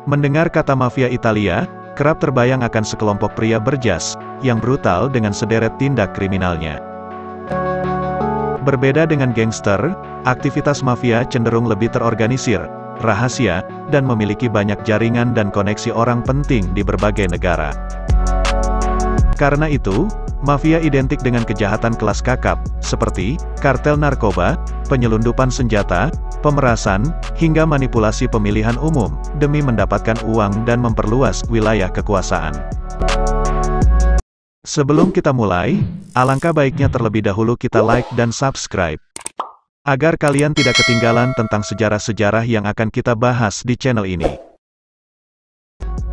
Mendengar kata mafia Italia, kerap terbayang akan sekelompok pria berjas, yang brutal dengan sederet tindak kriminalnya. Berbeda dengan gangster, aktivitas mafia cenderung lebih terorganisir, rahasia, dan memiliki banyak jaringan dan koneksi orang penting di berbagai negara. Karena itu, mafia identik dengan kejahatan kelas kakap, seperti kartel narkoba, penyelundupan senjata, pemerasan, hingga manipulasi pemilihan umum, demi mendapatkan uang dan memperluas wilayah kekuasaan. Sebelum kita mulai, alangkah baiknya terlebih dahulu kita like dan subscribe, agar kalian tidak ketinggalan tentang sejarah-sejarah yang akan kita bahas di channel ini.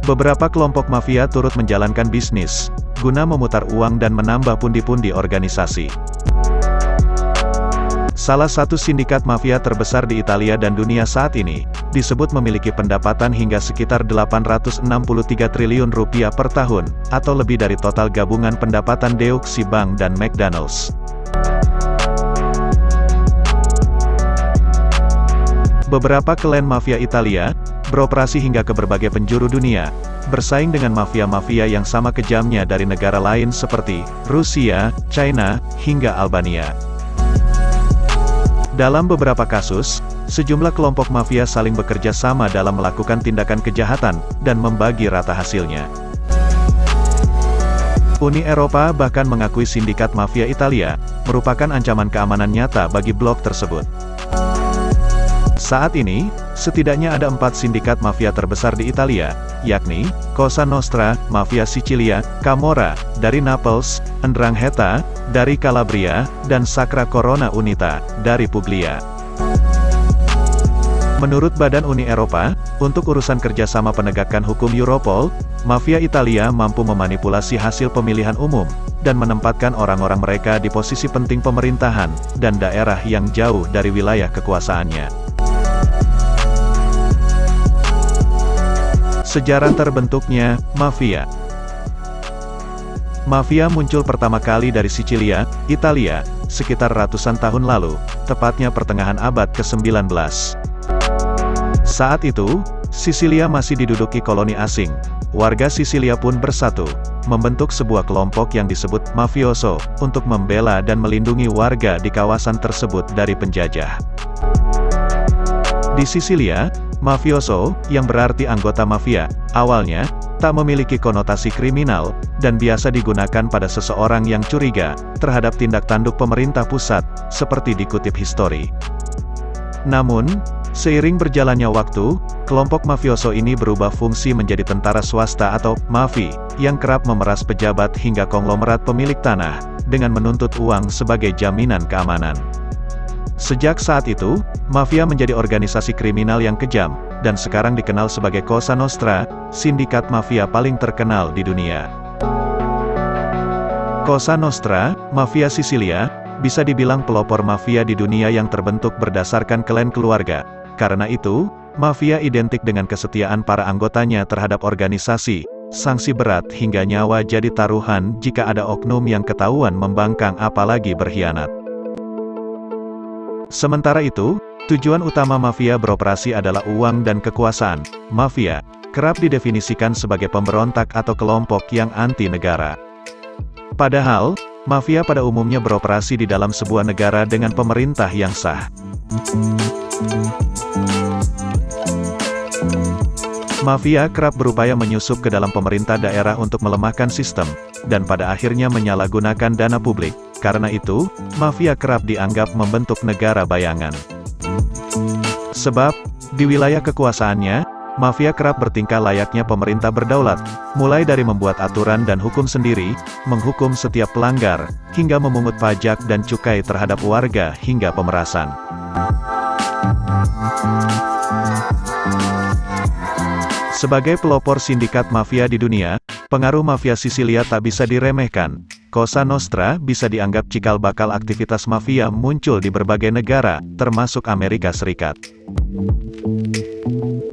Beberapa kelompok mafia turut menjalankan bisnis, guna memutar uang dan menambah pundi-pundi organisasi. Salah satu sindikat mafia terbesar di Italia dan dunia saat ini, disebut memiliki pendapatan hingga sekitar 863 triliun rupiah per tahun, atau lebih dari total gabungan pendapatan Deutsche Bank dan McDonald's. Beberapa klan mafia Italia, beroperasi hingga ke berbagai penjuru dunia, bersaing dengan mafia-mafia yang sama kejamnya dari negara lain seperti Rusia, China, hingga Albania. Dalam beberapa kasus, sejumlah kelompok mafia saling bekerja sama dalam melakukan tindakan kejahatan, dan membagi rata hasilnya. Uni Eropa bahkan mengakui sindikat mafia Italia, merupakan ancaman keamanan nyata bagi blok tersebut. Saat ini, setidaknya ada 4 sindikat mafia terbesar di Italia, yakni Cosa Nostra, Mafia Sicilia, Camorra, dari Naples, 'Ndrangheta, dari Calabria, dan Sacra Corona Unita, dari Puglia. Menurut Badan Uni Eropa, untuk urusan kerjasama penegakan hukum Europol, mafia Italia mampu memanipulasi hasil pemilihan umum, dan menempatkan orang-orang mereka di posisi penting pemerintahan, dan daerah yang jauh dari wilayah kekuasaannya. Sejarah terbentuknya mafia. Mafia muncul pertama kali dari Sicilia, Italia, sekitar ratusan tahun lalu, tepatnya pertengahan abad ke-19. Saat itu, Sisilia masih diduduki koloni asing. Warga Sisilia pun bersatu, membentuk sebuah kelompok yang disebut mafioso, untuk membela dan melindungi warga di kawasan tersebut dari penjajah. Di Sisilia, mafioso, yang berarti anggota mafia, awalnya, tak memiliki konotasi kriminal, dan biasa digunakan pada seseorang yang curiga, terhadap tindak tanduk pemerintah pusat, seperti dikutip History. Namun, seiring berjalannya waktu, kelompok mafioso ini berubah fungsi menjadi tentara swasta atau mafi, yang kerap memeras pejabat hingga konglomerat pemilik tanah, dengan menuntut uang sebagai jaminan keamanan. Sejak saat itu, mafia menjadi organisasi kriminal yang kejam, dan sekarang dikenal sebagai Cosa Nostra, sindikat mafia paling terkenal di dunia. Cosa Nostra, mafia Sisilia, bisa dibilang pelopor mafia di dunia yang terbentuk berdasarkan klan keluarga. Karena itu, mafia identik dengan kesetiaan para anggotanya terhadap organisasi, sanksi berat hingga nyawa jadi taruhan jika ada oknum yang ketahuan membangkang apalagi berkhianat. Sementara itu, tujuan utama mafia beroperasi adalah uang dan kekuasaan. Mafia kerap didefinisikan sebagai pemberontak atau kelompok yang anti negara. Padahal, mafia pada umumnya beroperasi di dalam sebuah negara dengan pemerintah yang sah. Mafia kerap berupaya menyusup ke dalam pemerintah daerah untuk melemahkan sistem, dan pada akhirnya menyalahgunakan dana publik. Karena itu, mafia kerap dianggap membentuk negara bayangan. Sebab, di wilayah kekuasaannya, mafia kerap bertingkah layaknya pemerintah berdaulat, mulai dari membuat aturan dan hukum sendiri, menghukum setiap pelanggar, hingga memungut pajak dan cukai terhadap warga hingga pemerasan. Sebagai pelopor sindikat mafia di dunia, pengaruh mafia Sisilia tak bisa diremehkan. Cosa Nostra bisa dianggap cikal bakal aktivitas mafia muncul di berbagai negara, termasuk Amerika Serikat.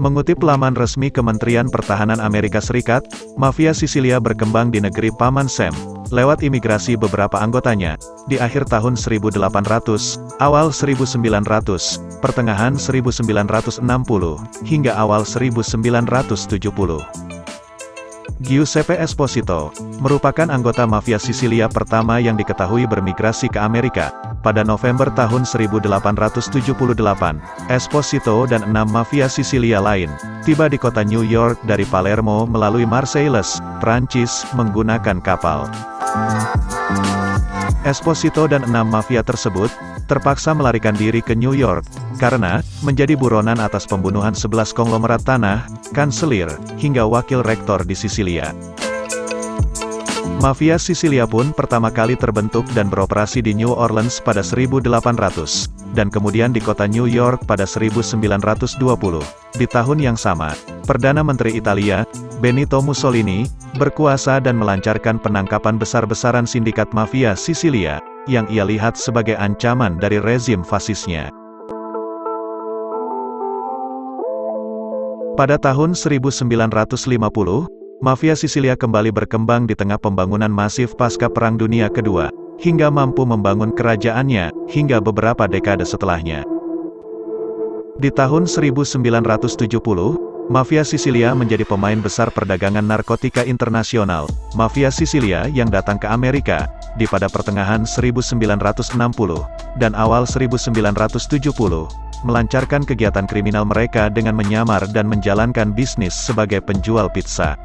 Mengutip laman resmi Kementerian Pertahanan Amerika Serikat, mafia Sisilia berkembang di negeri Paman Sam, lewat imigrasi beberapa anggotanya, di akhir tahun 1800, awal 1900, pertengahan 1960, hingga awal 1970. Giuseppe Esposito, merupakan anggota mafia Sisilia pertama yang diketahui bermigrasi ke Amerika. Pada November tahun 1878, Esposito dan 6 mafia Sisilia lain, tiba di kota New York dari Palermo melalui Marseilles, Prancis, menggunakan kapal. Esposito dan 6 mafia tersebut, terpaksa melarikan diri ke New York, karena, menjadi buronan atas pembunuhan 11 konglomerat tanah, kanselir, hingga wakil rektor di Sisilia. Mafia Sisilia pun pertama kali terbentuk dan beroperasi di New Orleans pada 1800, dan kemudian di kota New York pada 1920. Di tahun yang sama, Perdana Menteri Italia, Benito Mussolini, berkuasa dan melancarkan penangkapan besar-besaran sindikat mafia Sisilia, yang ia lihat sebagai ancaman dari rezim fasisnya. Pada tahun 1950, mafia Sisilia kembali berkembang di tengah pembangunan masif pasca Perang Dunia Kedua, hingga mampu membangun kerajaannya, hingga beberapa dekade setelahnya. Di tahun 1970, mafia Sisilia menjadi pemain besar perdagangan narkotika internasional. Mafia Sisilia yang datang ke Amerika, pada pertengahan 1960, dan awal 1970, melancarkan kegiatan kriminal mereka dengan menyamar dan menjalankan bisnis sebagai penjual pizza.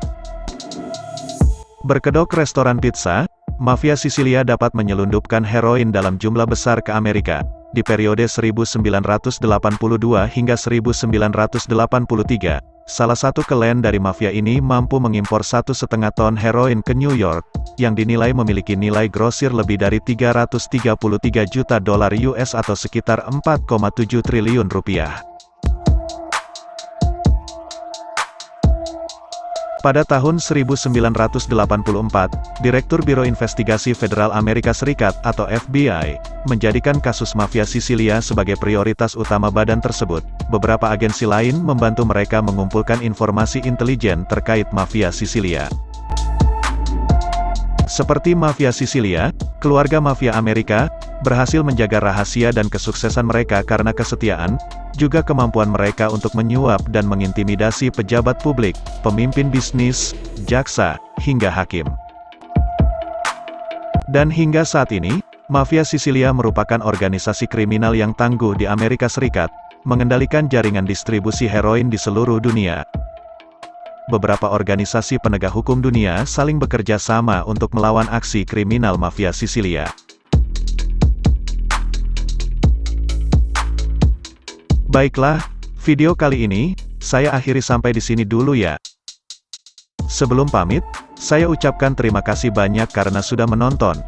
Berkedok restoran pizza, mafia Sisilia dapat menyelundupkan heroin dalam jumlah besar ke Amerika. Di periode 1982 hingga 1983, salah satu klan dari mafia ini mampu mengimpor 1,5 ton heroin ke New York, yang dinilai memiliki nilai grosir lebih dari 333 juta dolar US atau sekitar 4,7 triliun rupiah. Pada tahun 1984, Direktur Biro Investigasi Federal Amerika Serikat atau FBI, menjadikan kasus mafia Sisilia sebagai prioritas utama badan tersebut. Beberapa agensi lain membantu mereka mengumpulkan informasi intelijen terkait mafia Sisilia. Seperti mafia Sisilia, keluarga mafia Amerika berhasil menjaga rahasia dan kesuksesan mereka karena kesetiaan, juga kemampuan mereka untuk menyuap dan mengintimidasi pejabat publik, pemimpin bisnis, jaksa, hingga hakim. Dan hingga saat ini, mafia Sisilia merupakan organisasi kriminal yang tangguh di Amerika Serikat, mengendalikan jaringan distribusi heroin di seluruh dunia. Beberapa organisasi penegak hukum dunia saling bekerja sama untuk melawan aksi kriminal mafia Sisilia. Baiklah, video kali ini, saya akhiri sampai di sini dulu ya. Sebelum pamit, saya ucapkan terima kasih banyak karena sudah menonton.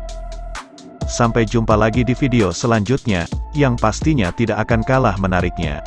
Sampai jumpa lagi di video selanjutnya, yang pastinya tidak akan kalah menariknya.